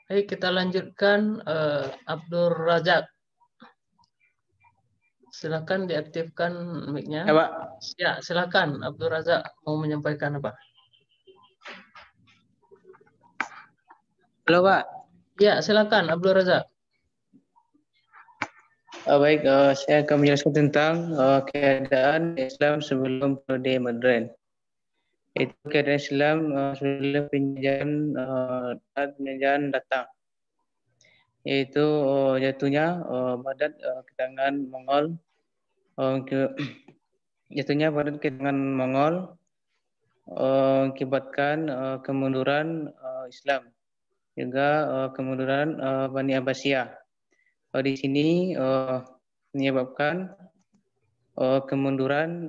Baik, kita lanjutkan Abdul Razak. Silakan diaktifkan mic-nya. Ya, Pak. Ya, silakan Abdul Razak mau menyampaikan apa? Halo, Pak. Ya, silakan Abdul Razak. Baik, saya akan menjelaskan tentang keadaan Islam sebelum periode modern. Itu keadaan Islam sebelum penjajahan datang. Yaitu jatuhnya badat ke tangan Mongol, jatuhnya badat ke tangan Mongol akibatkan kemunduran Islam, juga kemunduran Bani Abbasiyah. Di sini menyebabkan kemunduran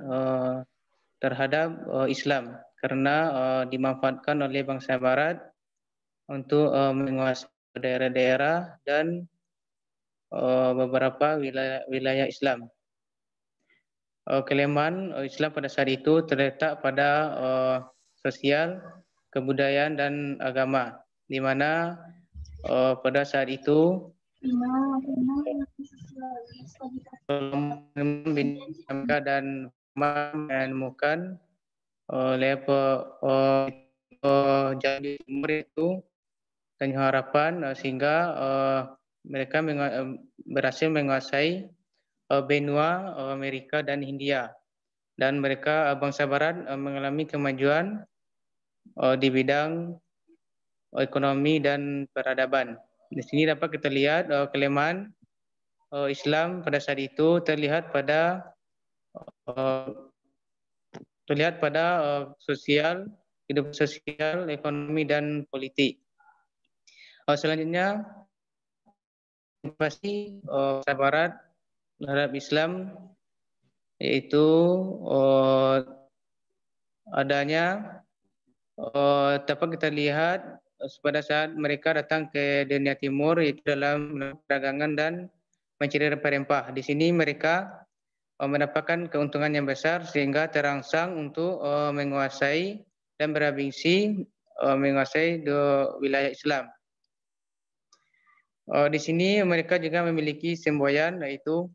terhadap Islam karena dimanfaatkan oleh bangsa Barat untuk menguasai daerah-daerah dan beberapa wilayah Islam. Kelemahan Islam pada saat itu terletak pada sosial, kebudayaan dan agama, di mana pada saat itu dan menemukan oleh jadi umur itu dan harapan sehingga mereka berhasil menguasai benua Amerika dan Hindia, dan mereka bangsa Barat mengalami kemajuan di bidang ekonomi dan peradaban. Di sini dapat kita lihat kelemahan Islam pada saat itu terlihat pada sosial, hidup sosial, ekonomi dan politik. Selanjutnya pasti Barat terhadap Islam yaitu adanya dapat kita lihat pada saat mereka datang ke dunia timur yaitu dalam perdagangan dan mencari rempah-rempah. Di sini mereka mendapatkan keuntungan yang besar sehingga terangsang untuk menguasai dan berambisi menguasai wilayah Islam. Di sini mereka juga memiliki semboyan yaitu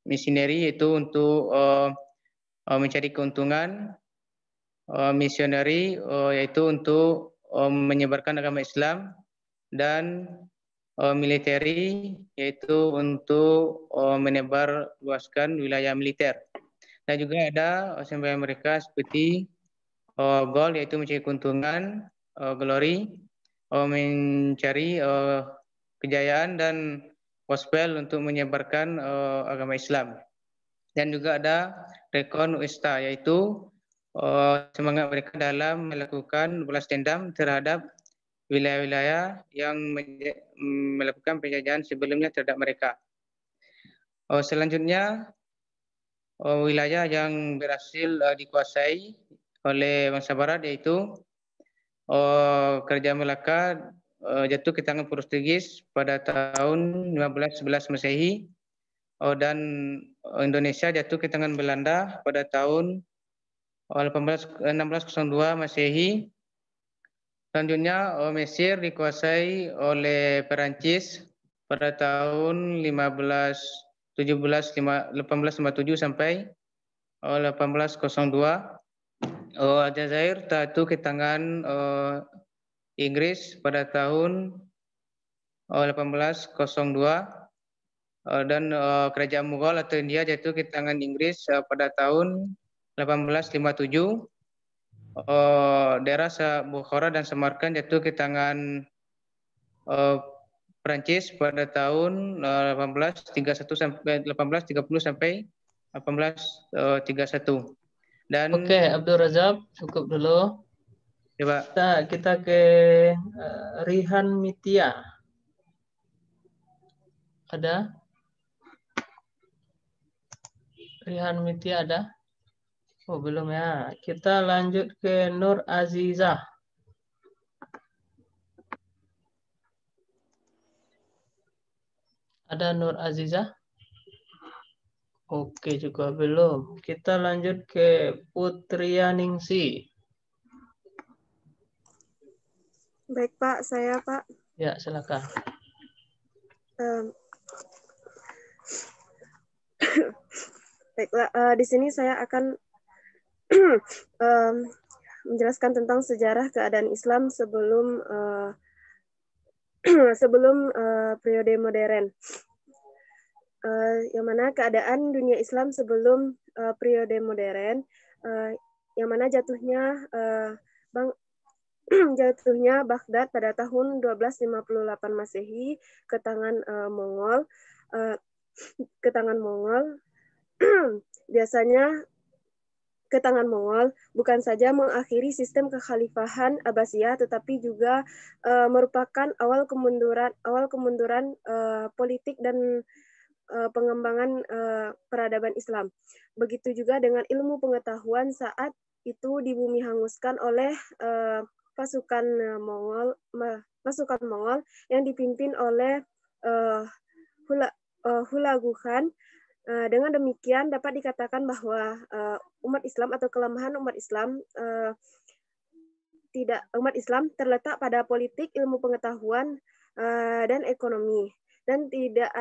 misioneri, yaitu untuk mencari keuntungan, misioneri yaitu untuk menyebarkan agama Islam, dan militeri yaitu untuk menebar luaskan wilayah militer. Dan juga ada semboyan mereka seperti goal yaitu mencari keuntungan, glory mencari kejayaan, dan gospel untuk menyebarkan agama Islam. Dan juga ada rekon uista yaitu semangat mereka dalam melakukan balas dendam terhadap wilayah-wilayah yang melakukan penjajahan sebelumnya terhadap mereka. Selanjutnya wilayah yang berhasil dikuasai oleh bangsa Barat yaitu Kerajaan Melaka jatuh ke tangan Portugis pada tahun 1511 Masehi, dan Indonesia jatuh ke tangan Belanda pada tahun 1602 Masehi. Selanjutnya Mesir dikuasai oleh Perancis pada tahun 1857 sampai 1802. Aljazair jatuh ke tangan Inggris pada tahun 1802, dan Kerajaan Mughal atau India jatuh ke tangan Inggris pada tahun 1857. Daerah Bukhara dan Samarkand jatuh ke tangan Perancis pada tahun 1831 sampai 1830 sampai 1831. Dan Oke, Abdul Razak, cukup dulu. coba Kita ke Rihan Mitia. Ada? Rihan Mitia ada? Oh, belum ya. Kita lanjut ke Nur Azizah. Ada Nur Azizah? Oke, juga belum. Kita lanjut ke Putrianingsi. Baik Pak, saya Pak. Ya, silakan. Baiklah, di sini saya akan menjelaskan tentang sejarah keadaan Islam sebelum sebelum periode modern. Yang mana keadaan dunia Islam sebelum periode modern, yang mana jatuhnya jatuhnya Baghdad pada tahun 1258 Masehi ke tangan Mongol. Ke tangan Mongol biasanya ke tangan Mongol bukan saja mengakhiri sistem kekhalifahan Abbasiyah, tetapi juga merupakan awal kemunduran politik dan pengembangan peradaban Islam. Begitu juga dengan ilmu pengetahuan saat itu di bumi hanguskan oleh pasukan Mongol yang dipimpin oleh Hulagu Khan. Dengan demikian dapat dikatakan bahwa umat Islam atau kelemahan umat Islam terletak pada politik, ilmu pengetahuan dan ekonomi, dan tidak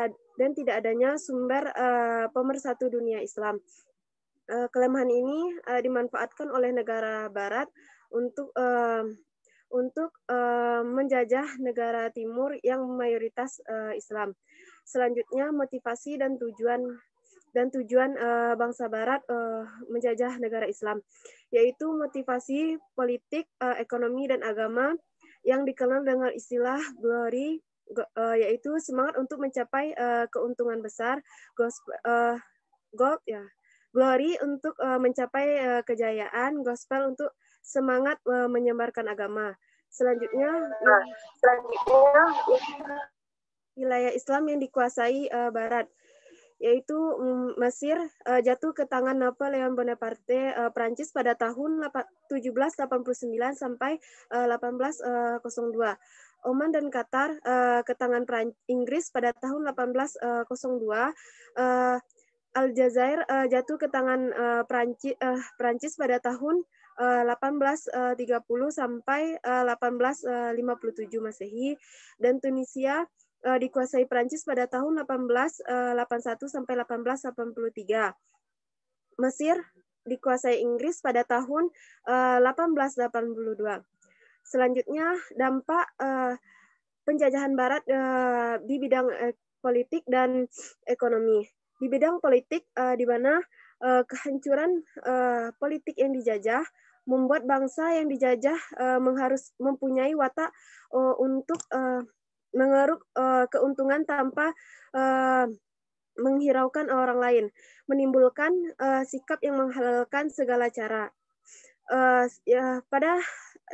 adanya sumber pemersatu dunia Islam. Kelemahan ini dimanfaatkan oleh negara Barat untuk menjajah negara Timur yang mayoritas Islam. Selanjutnya, motivasi dan tujuan bangsa Barat menjajah negara Islam, yaitu motivasi politik, ekonomi, dan agama yang dikenal dengan istilah glory, yaitu semangat untuk mencapai keuntungan besar, glory untuk mencapai kejayaan, gospel untuk semangat menyebarkan agama. Selanjutnya wilayah Islam yang dikuasai Barat, yaitu Mesir jatuh ke tangan Napoleon Bonaparte Prancis pada tahun 1789 sampai 1802. Oman dan Qatar ke tangan Inggris pada tahun 1802. Aljazair jatuh ke tangan Prancis pada tahun 1830 sampai 1857 Masehi, dan Tunisia dikuasai Prancis pada tahun 1881 sampai 1883. Mesir dikuasai Inggris pada tahun 1882. Selanjutnya, dampak penjajahan Barat di bidang politik dan ekonomi. Di bidang politik, di mana kehancuran politik yang dijajah membuat bangsa yang dijajah harus mempunyai watak untuk mengeruk keuntungan tanpa menghiraukan orang lain, menimbulkan sikap yang menghalalkan segala cara. Pada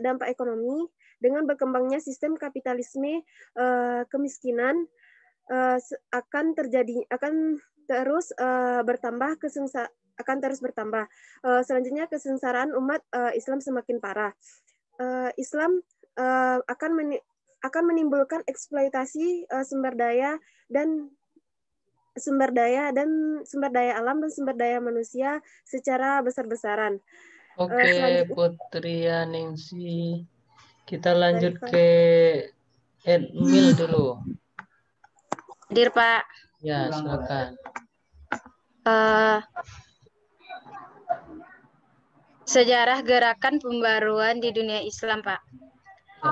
dampak ekonomi, dengan berkembangnya sistem kapitalisme, kemiskinan akan terus bertambah. Selanjutnya, kesengsaraan umat Islam semakin parah. Islam akan menimbulkan eksploitasi sumber daya alam dan sumber daya manusia secara besar-besaran. Oke, Putri Ningsi. Kita lanjut ke Edmil dulu. Hadir, Pak. Ya, silakan. Sejarah gerakan pembaharuan di dunia Islam, Pak.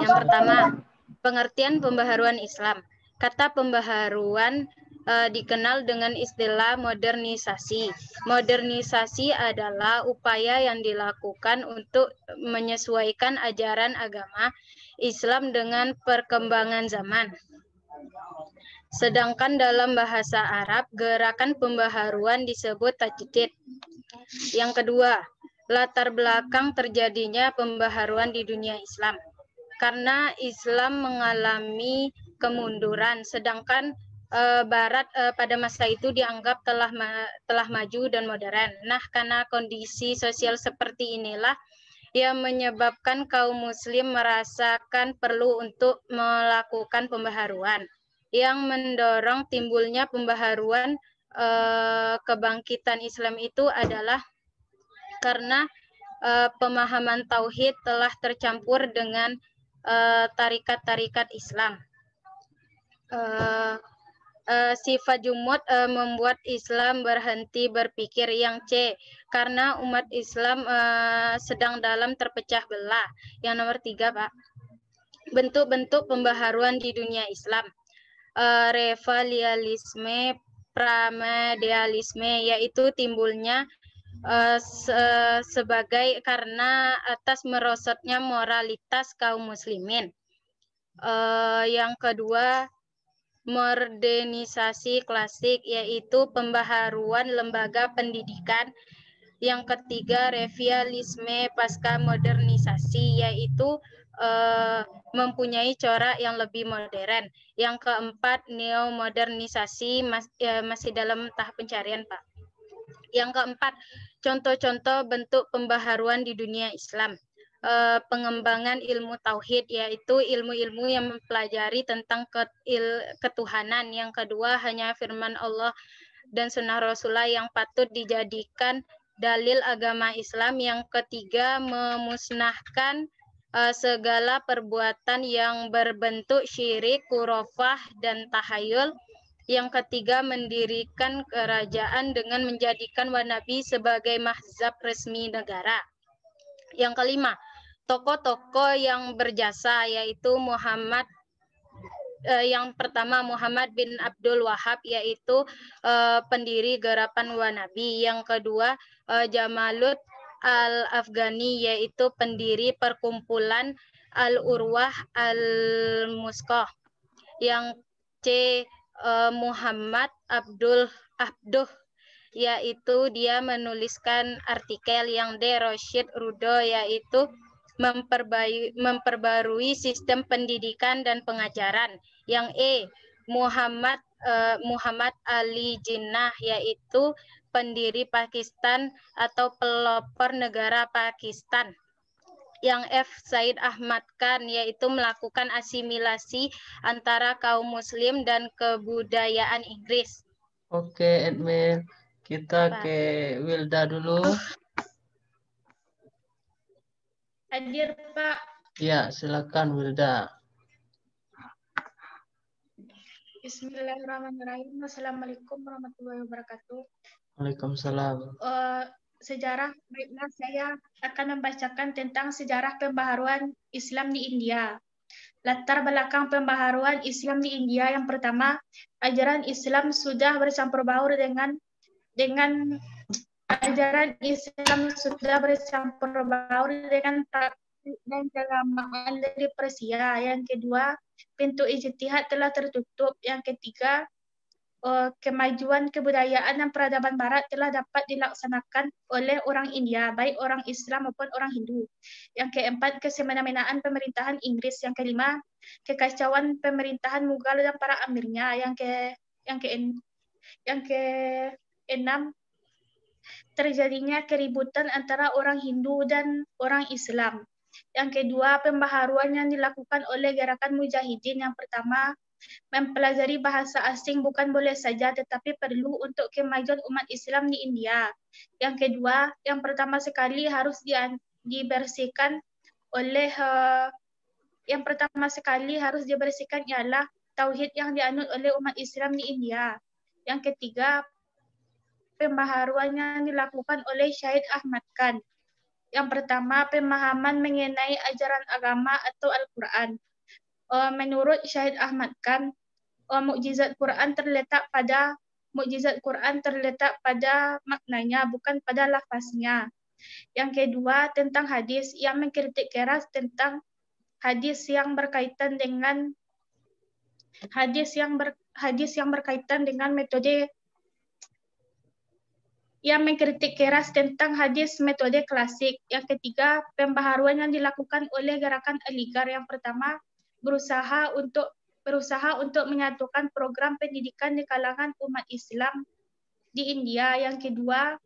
Yang pertama, pengertian pembaharuan Islam. Kata pembaharuan dikenal dengan istilah modernisasi. Modernisasi adalah upaya yang dilakukan untuk menyesuaikan ajaran agama Islam dengan perkembangan zaman. Sedangkan dalam bahasa Arab, gerakan pembaharuan disebut tajdid. Yang kedua, latar belakang terjadinya pembaharuan di dunia Islam. Karena Islam mengalami kemunduran, sedangkan Barat pada masa itu dianggap telah maju dan modern. Nah, karena kondisi sosial seperti inilah yang menyebabkan kaum muslim merasakan perlu untuk melakukan pembaharuan, yang mendorong timbulnya pembaharuan kebangkitan Islam itu adalah karena pemahaman tauhid telah tercampur dengan tarikat-tarikat Islam. Sifat jumud membuat Islam berhenti berpikir. Yang C, karena umat Islam sedang dalam terpecah belah. Yang nomor 3, Pak. Bentuk-bentuk pembaharuan di dunia Islam. Revalialisme, pramedialisme, yaitu timbulnya sebagai karena atas merosotnya moralitas kaum muslimin. Yang kedua, modernisasi klasik, yaitu pembaharuan lembaga pendidikan. Yang ketiga, revialisme pasca modernisasi, yaitu mempunyai corak yang lebih modern. Yang keempat, neomodernisasi, masih dalam tahap pencarian, Pak. Yang keempat, contoh-contoh bentuk pembaharuan di dunia Islam. Pengembangan ilmu tauhid, yaitu ilmu-ilmu yang mempelajari tentang ketuhanan. Yang kedua, hanya firman Allah dan sunnah Rasulullah yang patut dijadikan dalil agama Islam. Yang ketiga, memusnahkan segala perbuatan yang berbentuk syirik, khurafah, dan tahayul. Yang ketiga, mendirikan kerajaan dengan menjadikan Nabi sebagai mazhab resmi negara. Yang kelima, tokoh-tokoh yang berjasa, yaitu yang pertama Muhammad bin Abdul Wahab, yaitu pendiri gerakan Nabi. Yang kedua, Jamaluddin Al-Afghani, yaitu pendiri perkumpulan Al-Urwah Al-Musqah. Yang C, Muhammad Abduh, yaitu dia menuliskan artikel. Yang D, Rashid Rudo, yaitu memperbarui sistem pendidikan dan pengajaran. Yang E, Muhammad Ali Jinnah, yaitu pendiri Pakistan atau pelopor negara Pakistan. Yang F, Said Ahmad Khan, yaitu melakukan asimilasi antara kaum muslim dan kebudayaan Inggris. Oke, admin. Kita ke Wilda dulu. Hadir, Pak. Ya, silakan Wilda. Bismillahirrahmanirrahim. Assalamualaikum warahmatullahi wabarakatuh. Waalaikumsalam. Sejarah, baiklah saya akan membacakan tentang sejarah pembaharuan Islam di India. Latar belakang pembaharuan Islam di India, yang pertama, ajaran Islam sudah bercampur baur dengan praktik dan keagamaan dari Persia. Yang kedua, pintu ijtihad telah tertutup. Yang ketiga, kemajuan kebudayaan dan peradaban Barat telah dapat dilaksanakan oleh orang India, baik orang Islam maupun orang Hindu. Yang keempat, kesemena-menaan pemerintahan Inggris. Yang kelima, kekacauan pemerintahan Mughal dan para amirnya. Yang keenam, terjadinya keributan antara orang Hindu dan orang Islam. Yang kedua, pembaharuan yang dilakukan oleh gerakan Mujahidin. Yang pertama, mempelajari bahasa asing bukan boleh saja, tetapi perlu untuk kemajuan umat Islam di India. Yang kedua, yang pertama sekali harus dibersihkan ialah tauhid yang dianut oleh umat Islam di India. Yang ketiga, pembaharuan yang dilakukan oleh Syed Ahmad Khan. Yang pertama, pemahaman mengenai ajaran agama atau Al-Quran. Menurut Syed Ahmad Khan, mukjizat Quran terletak pada maknanya, bukan pada lafaznya. Yang kedua, tentang hadis, yang mengkritik keras tentang hadis yang berkaitan dengan metode klasik. Yang ketiga, pembaharuan yang dilakukan oleh gerakan Aligar. Yang pertama, berusaha untuk menyatukan program pendidikan di kalangan umat Islam di India. Yang kedua,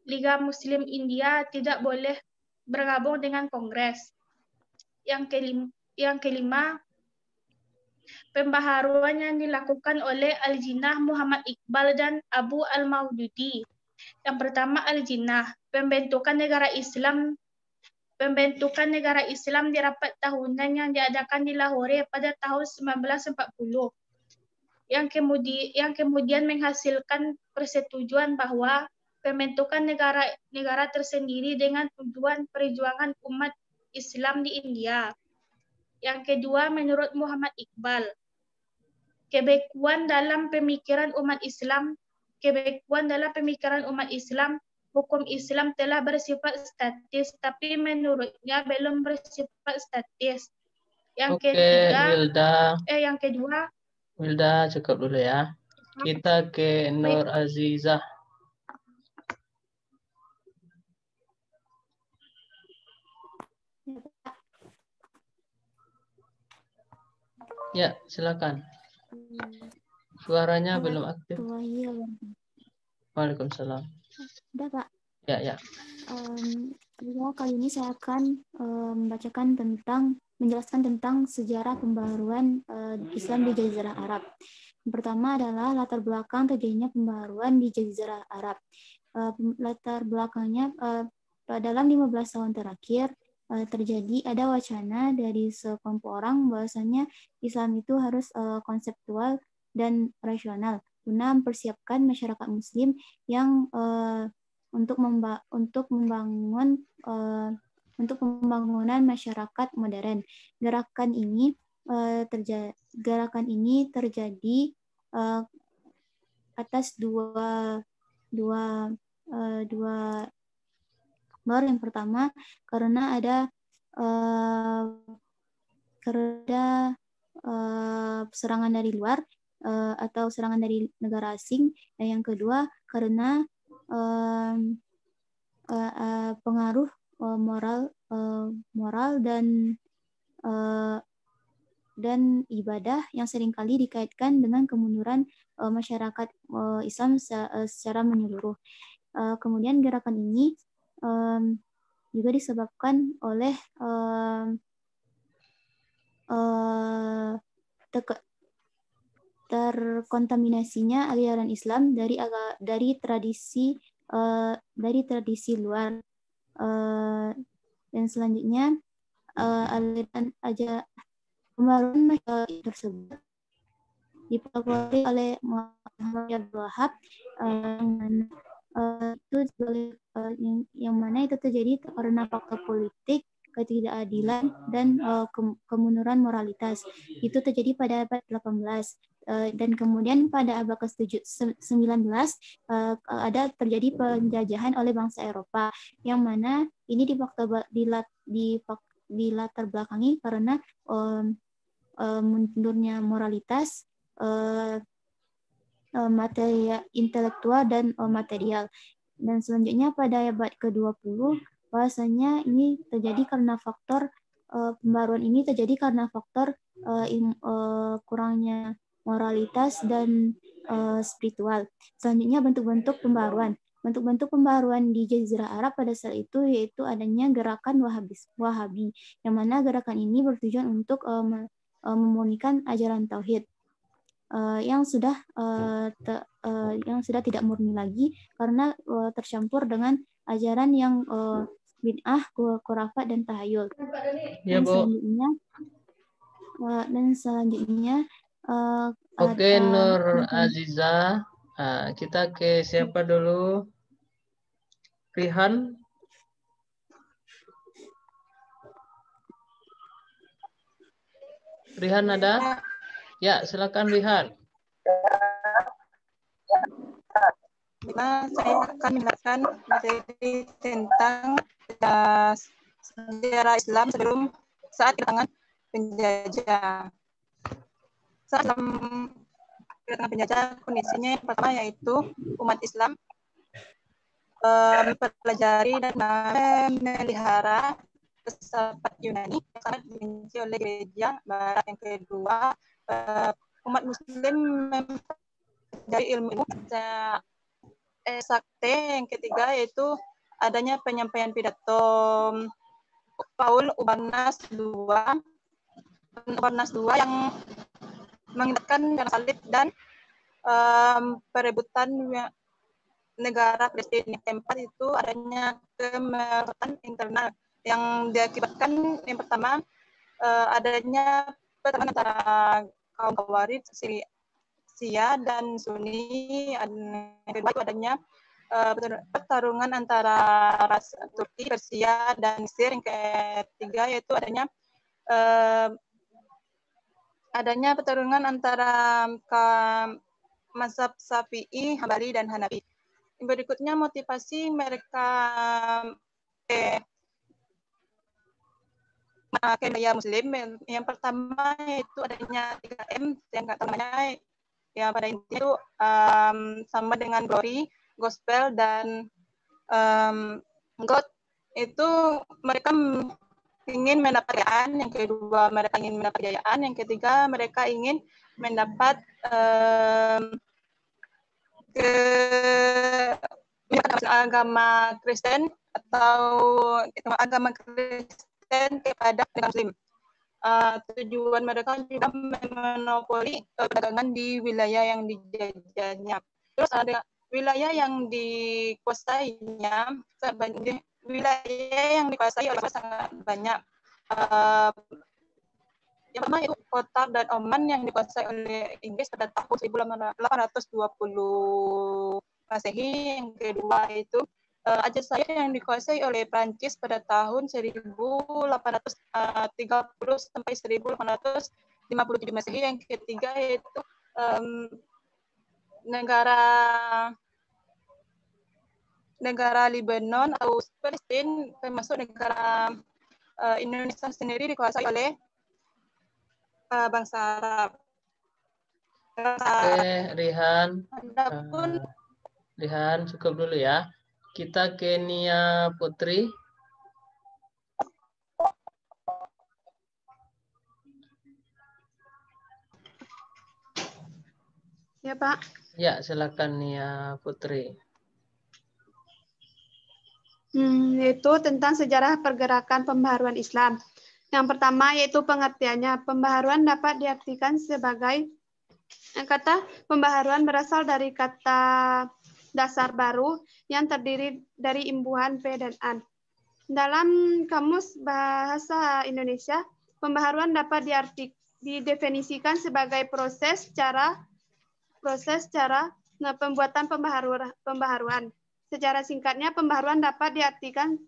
Liga Muslim India tidak boleh bergabung dengan Kongres. Yang kelima, pembaharuan yang dilakukan oleh Al-Jinnah, Muhammad Iqbal, dan Abu Al-Maududi. Yang pertama, Al-Jinnah, pembentukan negara Islam pembentukan negara Islam di rapat tahunan yang diadakan di Lahore pada tahun 1940. Yang kemudian menghasilkan persetujuan bahwa pembentukan negara tersendiri dengan tujuan perjuangan umat Islam di India. Yang kedua, menurut Muhammad Iqbal, kebekuan dalam pemikiran umat Islam, hukum Islam telah bersifat statis, tapi menurutnya belum bersifat statis. Yang ketiga, yang kedua, Wilda, cukup dulu ya. Kita ke Nur Azizah. Ya, silakan. Suaranya belum aktif. Waalaikumsalam. Udah, Pak. Ya. Kali ini saya akan menjelaskan tentang sejarah pembaharuan Islam di Jazirah Arab. Yang pertama adalah latar belakang terjadinya pembaharuan di Jazirah Arab. Latar belakangnya dalam 15 tahun terakhir ada wacana dari sekelompok orang bahwasanya Islam itu harus konseptual dan rasional guna mempersiapkan masyarakat Muslim yang untuk pembangunan masyarakat modern. Gerakan ini terjadi atas dua yang pertama karena ada serangan dari luar atau serangan dari negara asing, dan yang kedua karena pengaruh moral dan ibadah yang seringkali dikaitkan dengan kemunduran masyarakat Islam secara menyeluruh. Kemudian gerakan ini juga disebabkan oleh terkontaminasinya aliran Islam dari tradisi luar. Dan selanjutnya aliran pembaruan masyarakat tersebut dipelopori oleh Muhammad Abdul Wahab, yang mana itu terjadi karena faktor politik, ketidakadilan, dan kemunduran moralitas. Itu terjadi pada abad 18. Dan kemudian pada abad ke-19 ada terjadi penjajahan oleh bangsa Eropa, yang mana ini dilatar belakangi karena mundurnya moralitas, material intelektual dan material. Dan selanjutnya pada abad ke-20 bahwasanya ini terjadi karena faktor pembaruan ini terjadi karena faktor kurangnya moralitas dan spiritual. Selanjutnya bentuk-bentuk pembaruan. Bentuk-bentuk pembaruan di Jazirah Arab pada saat itu yaitu adanya gerakan Wahabi, yang mana gerakan ini bertujuan untuk memurnikan ajaran tauhid yang sudah tidak murni lagi karena tercampur dengan ajaran yang bid'ah, khurafat, dan tahayul. Ya, Bu. Selanjutnya Oke, Nur Azizah. Kita ke siapa dulu? Rihan. Rihan ada? Ya, silakan Rihan. Saya akan menjelaskan materi tentang sejarah Islam sebelum saat kedatangan penjajah. Saat kedatangan penjajah, kondisinya yang pertama yaitu umat Islam mempelajari dan memelihara filsafat Yunani yang sangat dibenci oleh gereja Barat. Yang kedua, umat Muslim mempelajari ilmu sakte. Yang ketiga yaitu adanya penyampaian pidato Paul Urbanus II yang mengingatkan dan salib dan perebutan negara Palestina. Keempat itu adanya kemerosotan internal yang diakibatkan yang pertama adanya pertarungan antara kaum Khawarij, Syiah dan Sunni. Yang kedua itu adanya pertarungan antara ras Turki, Persia dan Mesir. Yang ketiga yaitu adanya pertarungan antara mazhab Syafi'i, Hambali dan Hanafi. Berikutnya motivasi mereka budaya Muslim. Yang pertama itu adanya 3M, yang nggak tahu namanya, ya pada intinya itu sama dengan glory, gospel, dan God. Itu mereka ingin mendapat kejayaan. Yang kedua mereka ingin mendapat kejayaan. Yang ketiga mereka ingin mendapat agama Kristen atau agama Kristen kepada Muslim. Tujuan mereka juga memonopoli perdagangan di wilayah yang dijajahnya. Terus ada wilayah yang dikuasainya, wilayah yang dikuasai oleh sangat banyak. Yang pertama itu Qatar dan Oman yang dikuasai oleh Inggris pada tahun 1820 Masehi. Yang kedua itu Aljazair yang dikuasai oleh Prancis pada tahun 1830 sampai 1857 Masehi. Yang ketiga yaitu negara Lebanon atau Palestina, termasuk negara Indonesia sendiri dikuasai oleh bangsa Arab. Oke, Rihan. Adapun Rihan, cukup dulu ya. Kita ke Nia Putri. Ya, Pak. Ya, silakan Nia Putri. Yaitu tentang sejarah pergerakan pembaharuan Islam. Yang pertama yaitu pengertiannya. Pembaharuan dapat diartikan sebagai kata pembaharuan berasal dari kata dasar baru yang terdiri dari imbuhan P dan An. Dalam Kamus Bahasa Indonesia, pembaharuan dapat didefinisikan sebagai proses cara pembuatan pembaharuan. Secara singkatnya, pembaharuan dapat diartikan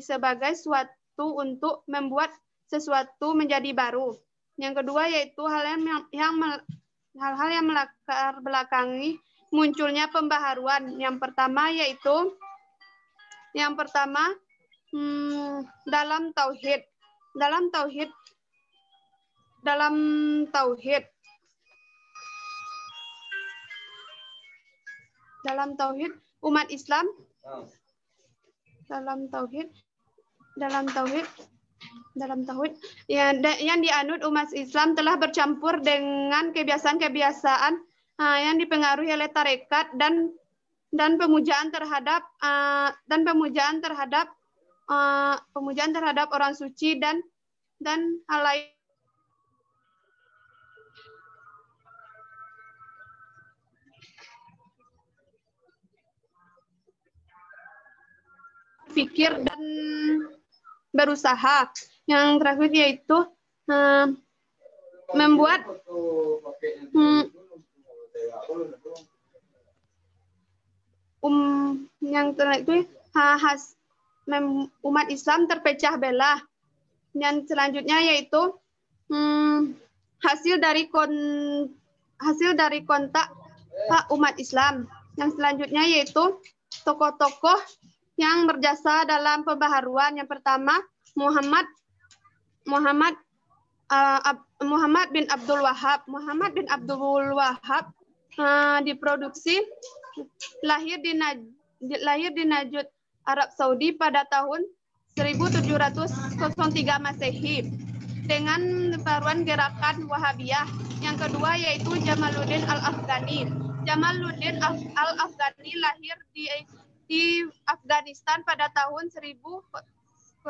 sebagai suatu untuk membuat sesuatu menjadi baru. Yang kedua yaitu hal-hal yang melatar belakangi munculnya pembaharuan. Yang pertama dalam tauhid. Dalam tauhid umat Islam yang dianut umat Islam telah bercampur dengan kebiasaan-kebiasaan yang dipengaruhi oleh tarekat dan pemujaan terhadap orang suci dan hal lain. Pikir dan berusaha. Yang terakhir yaitu membuat yang terakhir itu umat Islam terpecah belah. Yang selanjutnya yaitu hasil dari kontak umat Islam. Yang selanjutnya yaitu tokoh-tokoh yang berjasa dalam pembaharuan. Yang pertama Muhammad bin Abdul Wahab. Muhammad bin Abdul Wahab diproduksi lahir di Najd, Arab Saudi pada tahun 1703 Masehi dengan pembaharuan gerakan Wahabiyah. Yang kedua yaitu Jamaluddin Al-Afghani. Jamaluddin Al-Afghani lahir di Afghanistan pada tahun 1035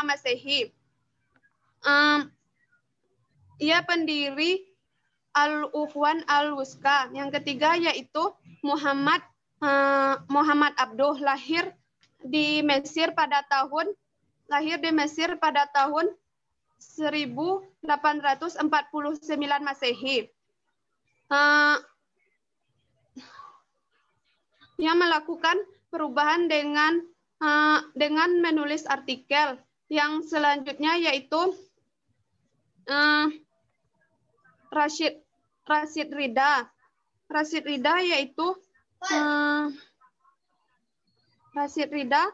Masehi. Ia pendiri Al-Ukhwan Al-Wuska. Yang ketiga yaitu Muhammad Abduh lahir di Mesir pada tahun 1849 Masehi. Dia melakukan perubahan dengan menulis artikel yang selanjutnya, yaitu Rashid Ridha. Rashid Ridha yaitu Rashid Ridha.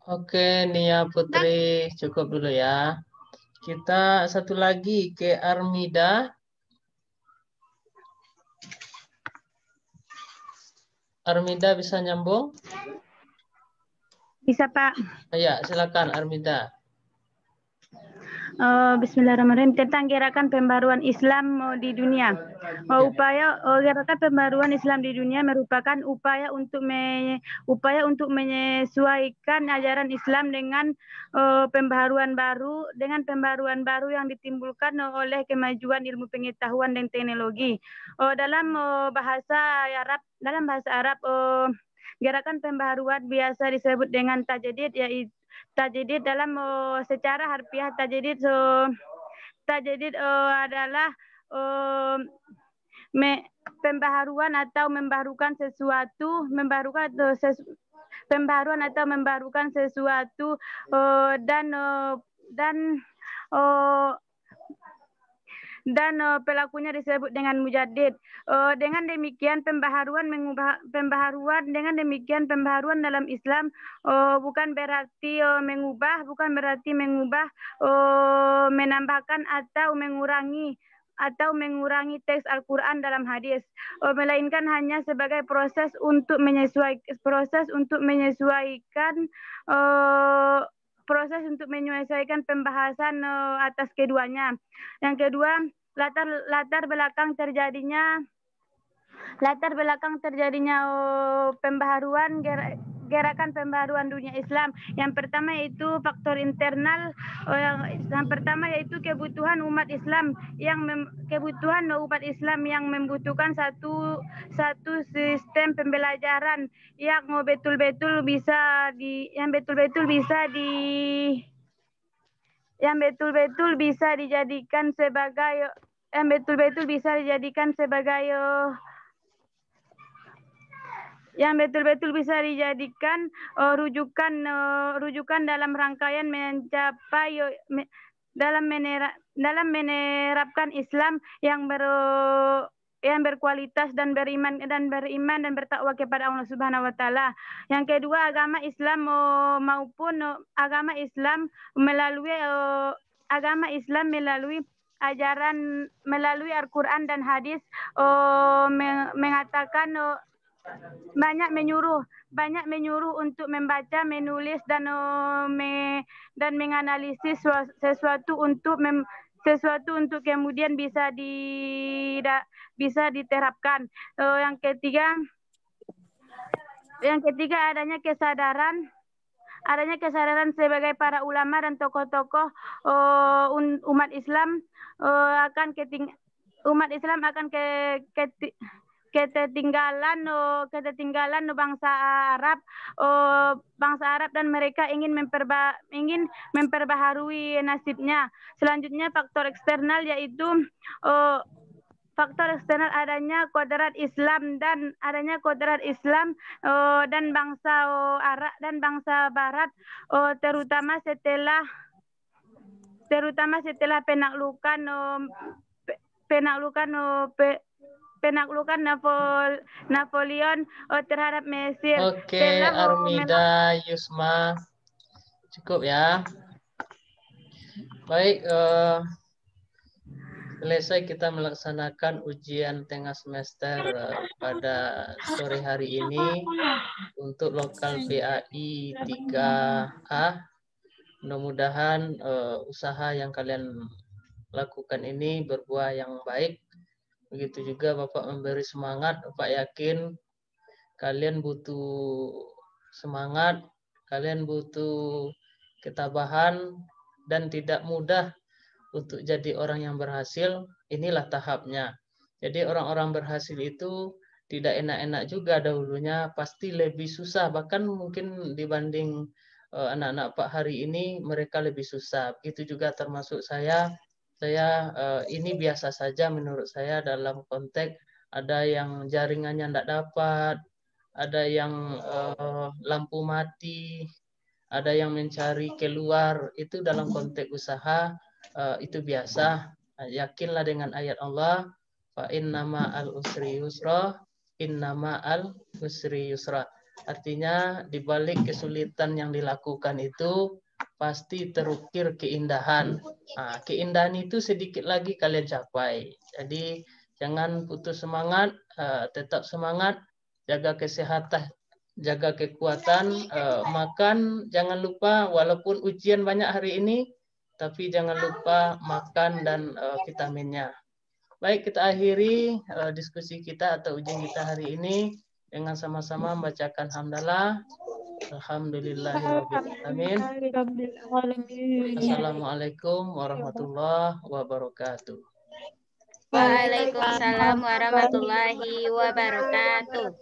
Oke, Nia Putri, cukup dulu ya. Kita satu lagi ke Armida. Armida bisa nyambung? Bisa, Pak. Ya, silakan Armida. Bismillahirrahmanirrahim. Tentang gerakan pembaruan Islam di dunia. Gerakan pembaruan Islam di dunia merupakan upaya untuk menyesuaikan ajaran Islam dengan pembaruan baru yang ditimbulkan oleh kemajuan ilmu pengetahuan dan teknologi. Dalam bahasa Arab, gerakan pembaruan biasa disebut dengan tajdid, yaitu tajdid dalam secara harfiah tajdid adalah pembaharuan atau membarukan sesuatu, dan pelakunya disebut dengan mujaddid. Dengan demikian pembaharuan dalam Islam bukan berarti mengubah, menambahkan atau mengurangi teks Al-Quran dalam hadis, melainkan hanya sebagai proses untuk menyesuaikan pembahasan atas keduanya. Yang kedua, latar belakang terjadinya gerakan pembaruan dunia Islam. Yang pertama yaitu faktor internal. Yang pertama yaitu kebutuhan umat Islam yang membutuhkan satu sistem pembelajaran yang betul-betul bisa dijadikan rujukan dalam rangkaian dalam menerapkan Islam yang berkualitas dan beriman dan bertakwa kepada Allah Subhanahu wa taala. Yang kedua, agama Islam melalui ajaran melalui Al-Qur'an dan hadis mengatakan banyak menyuruh untuk membaca, menulis dan menganalisis sesuatu untuk kemudian bisa diterapkan. Yang ketiga adanya kesadaran sebagai para ulama dan tokoh-tokoh umat Islam akan ketertinggalan bangsa Arab dan mereka ingin memperbaharui nasibnya. Selanjutnya faktor eksternal yaitu adanya kodrat Islam dan bangsa Arab dan bangsa Barat, terutama setelah penaklukan Napoleon terhadap Mesir. Oke, Armida, Yusma, cukup ya. Baik, selesai kita melaksanakan ujian tengah semester pada sore hari ini untuk lokal PAI 3A. Mudah-mudahan usaha yang kalian lakukan ini berbuah yang baik. Begitu juga Bapak memberi semangat. Bapak yakin kalian butuh semangat, kalian butuh ketabahan, dan tidak mudah untuk jadi orang yang berhasil. Inilah tahapnya. Jadi orang-orang berhasil itu tidak enak-enak juga dahulunya, pasti lebih susah. Bahkan mungkin dibanding anak-anak Pak hari ini, mereka lebih susah. Begitu juga termasuk saya ini biasa saja menurut saya dalam konteks ada yang jaringannya tidak dapat, ada yang lampu mati, ada yang mencari keluar, itu dalam konteks usaha itu biasa. Yakinlah dengan ayat Allah, fa innama al usri yusra, innama al usri yusra. Artinya di balik kesulitan yang dilakukan itu pasti terukir keindahan. Keindahan itu sedikit lagi kalian capai. Jadi jangan putus semangat, tetap semangat, jaga kesehatan, jaga kekuatan, makan, jangan lupa walaupun ujian banyak hari ini, tapi jangan lupa makan dan vitaminnya. Baik, kita akhiri diskusi kita atau ujian kita hari ini dengan sama-sama membacakan hamdalah. Alhamdulillahirrahmanirrahim. Assalamualaikum warahmatullahi wabarakatuh. Waalaikumsalam warahmatullahi wabarakatuh.